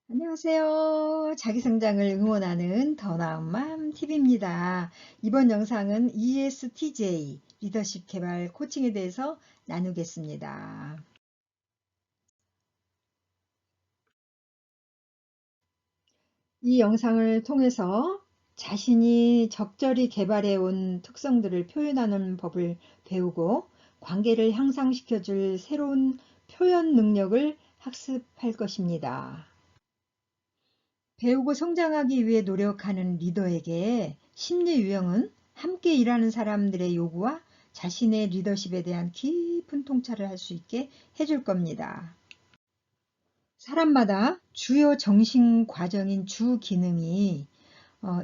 안녕하세요. 자기 성장을 응원하는 더 나은 맘 TV입니다. 이번 영상은 ESTJ 리더십 개발 코칭에 대해서 나누겠습니다. 이 영상을 통해서 자신이 적절히 개발해 온 특성들을 표현하는 법을 배우고 관계를 향상시켜 줄 새로운 표현 능력을 학습할 것입니다. 배우고 성장하기 위해 노력하는 리더에게 심리 유형은 함께 일하는 사람들의 요구와 자신의 리더십에 대한 깊은 통찰을 할 수 있게 해줄 겁니다. 사람마다 주요 정신 과정인 주 기능이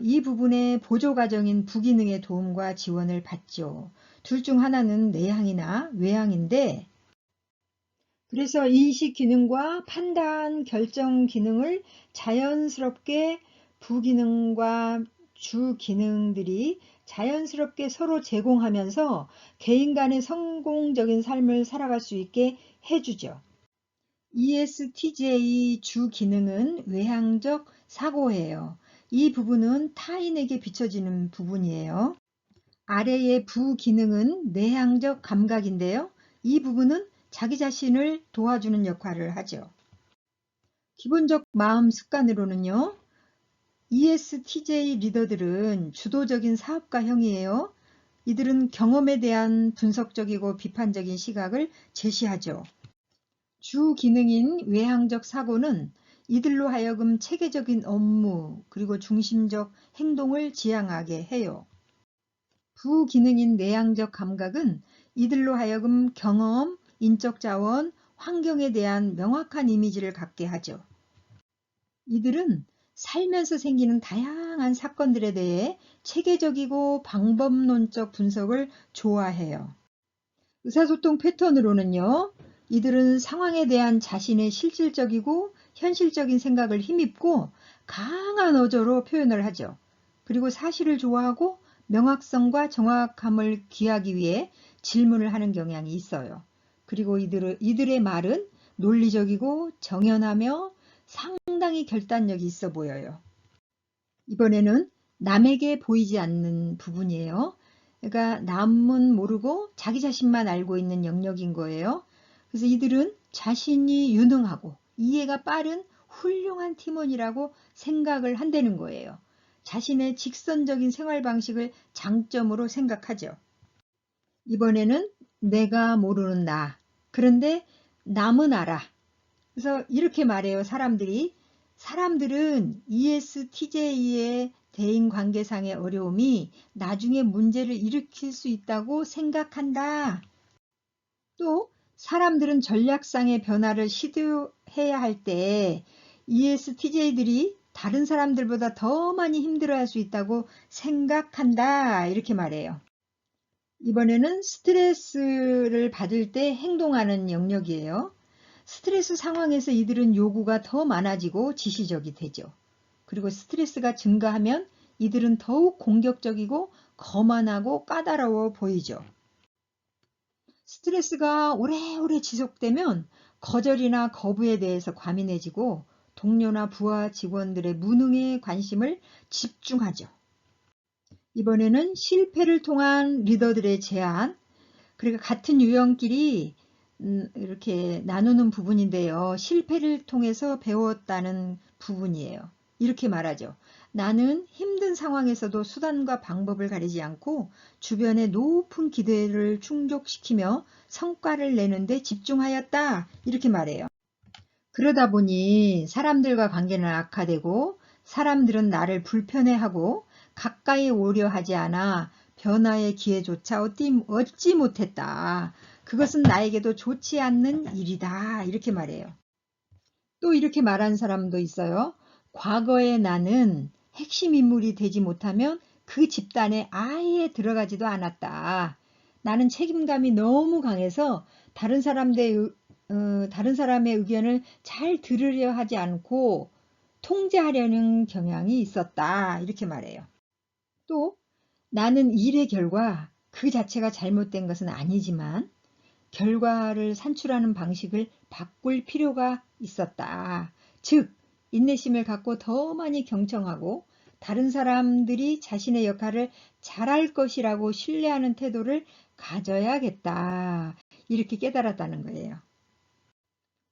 이 부분의 보조 과정인 부기능의 도움과 지원을 받죠. 둘 중 하나는 내향이나 외향인데, 그래서 인식 기능과 판단, 결정 기능을 자연스럽게 부기능과 주 기능들이 자연스럽게 서로 제공하면서 개인 간의 성공적인 삶을 살아갈 수 있게 해주죠. ESTJ 주 기능은 외향적 사고예요. 이 부분은 타인에게 비춰지는 부분이에요. 아래의 부기능은 내향적 감각인데요. 이 부분은 자기 자신을 도와주는 역할을 하죠. 기본적 마음 습관으로는요. ESTJ 리더들은 주도적인 사업가형이에요. 이들은 경험에 대한 분석적이고 비판적인 시각을 제시하죠. 주 기능인 외향적 사고는 이들로 하여금 체계적인 업무 그리고 중심적 행동을 지향하게 해요. 부기능인 내향적 감각은 이들로 하여금 경험, 인적 자원, 환경에 대한 명확한 이미지를 갖게 하죠. 이들은 살면서 생기는 다양한 사건들에 대해 체계적이고 방법론적 분석을 좋아해요. 의사소통 패턴으로는요. 이들은 상황에 대한 자신의 실질적이고 현실적인 생각을 힘입고 강한 어조로 표현을 하죠. 그리고 사실을 좋아하고 명확성과 정확함을 귀하기 위해 질문을 하는 경향이 있어요. 그리고 이들의 말은 논리적이고 정연하며 상당히 결단력이 있어 보여요. 이번에는 남에게 보이지 않는 부분이에요. 그러니까 남은 모르고 자기 자신만 알고 있는 영역인 거예요. 그래서 이들은 자신이 유능하고 이해가 빠른 훌륭한 팀원이라고 생각을 한다는 거예요. 자신의 직선적인 생활 방식을 장점으로 생각하죠. 이번에는 내가 모르는 나. 그런데 남은 알아. 그래서 이렇게 말해요. 사람들은 ESTJ의 대인관계상의 어려움이 나중에 문제를 일으킬 수 있다고 생각한다. 또 사람들은 전략상의 변화를 시도해야 할 때 ESTJ들이 다른 사람들보다 더 많이 힘들어할 수 있다고 생각한다. 이렇게 말해요. 이번에는 스트레스를 받을 때 행동하는 영역이에요. 스트레스 상황에서 이들은 요구가 더 많아지고 지시적이 되죠. 그리고 스트레스가 증가하면 이들은 더욱 공격적이고 거만하고 까다로워 보이죠. 스트레스가 오래오래 지속되면 거절이나 거부에 대해서 과민해지고 동료나 부하 직원들의 무능에 관심을 집중하죠. 이번에는 실패를 통한 리더들의 제안, 그리고 같은 유형끼리 이렇게 나누는 부분인데요. 실패를 통해서 배웠다는 부분이에요. 이렇게 말하죠. 나는 힘든 상황에서도 수단과 방법을 가리지 않고 주변의 높은 기대를 충족시키며 성과를 내는데 집중하였다. 이렇게 말해요. 그러다 보니 사람들과 관계는 악화되고 사람들은 나를 불편해하고 가까이 오려 하지 않아 변화의 기회조차 얻지 못했다. 그것은 나에게도 좋지 않는 일이다. 이렇게 말해요. 또 이렇게 말한 사람도 있어요. 과거의 나는 핵심 인물이 되지 못하면 그 집단에 아예 들어가지도 않았다. 나는 책임감이 너무 강해서 다른 사람의 의견을 잘 들으려 하지 않고 통제하려는 경향이 있었다. 이렇게 말해요. 또 나는 일의 결과 그 자체가 잘못된 것은 아니지만 결과를 산출하는 방식을 바꿀 필요가 있었다. 즉 인내심을 갖고 더 많이 경청하고 다른 사람들이 자신의 역할을 잘할 것이라고 신뢰하는 태도를 가져야겠다. 이렇게 깨달았다는 거예요.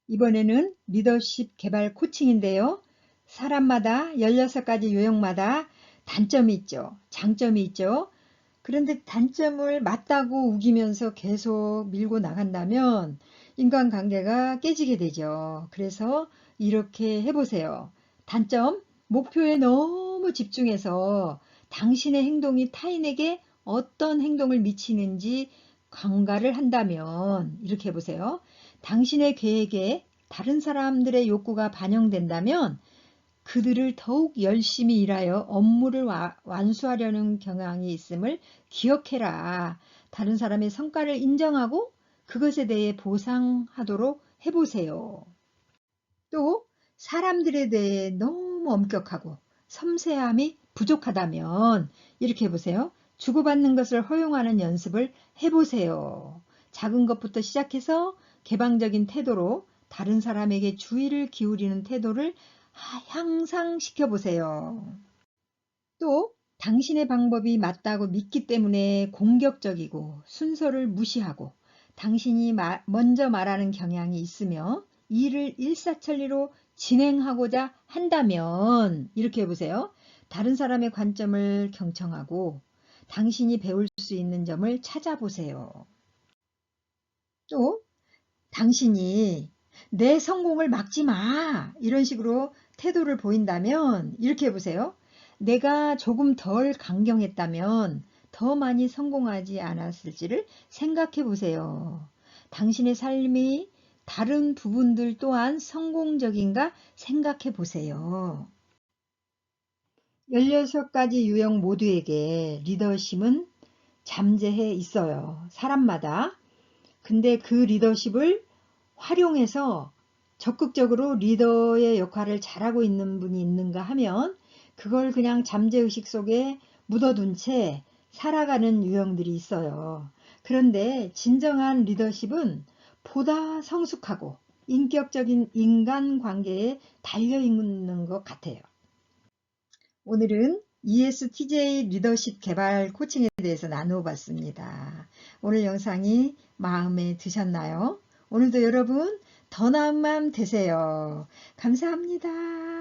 이번에는 리더십 개발 코칭인데요. 사람마다 16가지 유형마다 단점이 있죠. 장점이 있죠. 그런데 단점을 맞다고 우기면서 계속 밀고 나간다면 인간관계가 깨지게 되죠. 그래서 이렇게 해보세요. 단점, 목표에 너무 집중해서 당신의 행동이 타인에게 어떤 행동을 미치는지 관가를 한다면 이렇게 해보세요. 당신의 계획에 다른 사람들의 욕구가 반영된다면 그들을 더욱 열심히 일하여 업무를 완수하려는 경향이 있음을 기억해라. 다른 사람의 성과를 인정하고 그것에 대해 보상하도록 해보세요. 또 사람들에 대해 너무 엄격하고 섬세함이 부족하다면 이렇게 해보세요. 주고받는 것을 허용하는 연습을 해보세요. 작은 것부터 시작해서 개방적인 태도로 다른 사람에게 주의를 기울이는 태도를 향상시켜 보세요. 또 당신의 방법이 맞다고 믿기 때문에 공격적이고 순서를 무시하고 당신이 먼저 말하는 경향이 있으며 일을 일사천리로 진행하고자 한다면 이렇게 해보세요. 다른 사람의 관점을 경청하고 당신이 배울 수 있는 점을 찾아보세요. 또 당신이 내 성공을 막지 마 이런 식으로 태도를 보인다면 이렇게 해보세요. 내가 조금 덜 강경했다면 더 많이 성공하지 않았을지를 생각해 보세요. 당신의 삶이 다른 부분들 또한 성공적인가 생각해 보세요. 16가지 유형 모두에게 리더십은 잠재해 있어요. 사람마다. 근데 그 리더십을 활용해서 적극적으로 리더의 역할을 잘하고 있는 분이 있는가 하면 그걸 그냥 잠재의식 속에 묻어둔 채 살아가는 유형들이 있어요. 그런데 진정한 리더십은 보다 성숙하고 인격적인 인간관계에 달려있는 것 같아요. 오늘은 ESTJ 리더십 개발 코칭에 대해서 나누어 봤습니다. 오늘 영상이 마음에 드셨나요? 오늘도 여러분 더 나은 마음 되세요. 감사합니다.